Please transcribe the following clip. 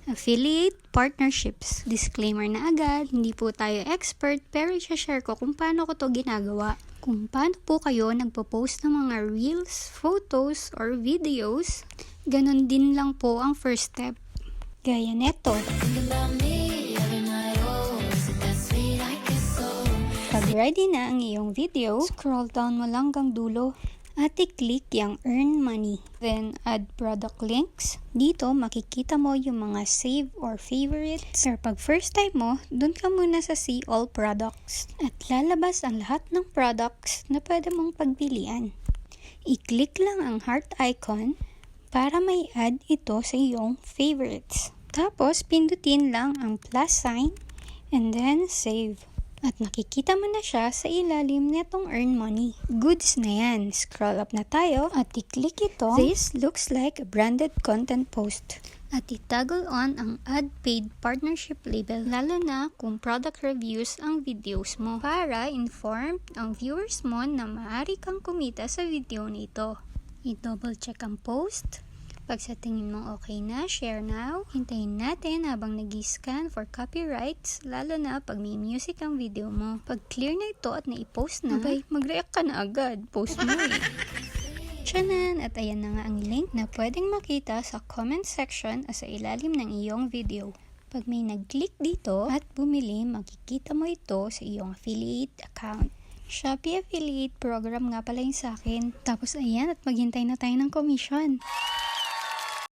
Affiliate partnerships. Disclaimer na agad, hindi po tayo expert pero i-share ko kung paano ko to ginagawa. Kung paano po kayo nagpo-post ng mga reels, photos, or videos, ganun din lang po ang first step. Gaya neto. Pag ready na ang iyong video, scroll down mo lang hanggang dulo at i-click yung earn money. Then, add product links. Dito, makikita mo yung mga save or favorites. Pero pag first time mo, dun ka muna sa see all products. At lalabas ang lahat ng products na pwede mong pagpilian. I-click lang ang heart icon para may add ito sa iyong favorites. Tapos, pindutin lang ang plus sign and then save. At makikita mo na siya sa ilalim nitong earn money. Goods na yan. Scroll up na tayo at i-click ito. This looks like a branded content post. At i-toggle on ang add paid partnership label, lalo na kung product reviews ang videos mo, para informed ang viewers mo na maaari kang kumita sa video nito. I-double check ang post. Pag sa tingin mo okay na, share now. Hintayin natin habang nag-scan for copyrights, lalo na pag may music ang video mo. Pag clear na ito at na-post na, mag-react ka na agad. Post mo eh. Tiyanan, at ayan na nga ang link na pwedeng makita sa comment section o sa ilalim ng iyong video. Pag may nag-click dito at bumili, makikita mo ito sa iyong affiliate account. Shopee affiliate program nga pala yung sa akin. Tapos ayan, at maghintay na tayo ng commission.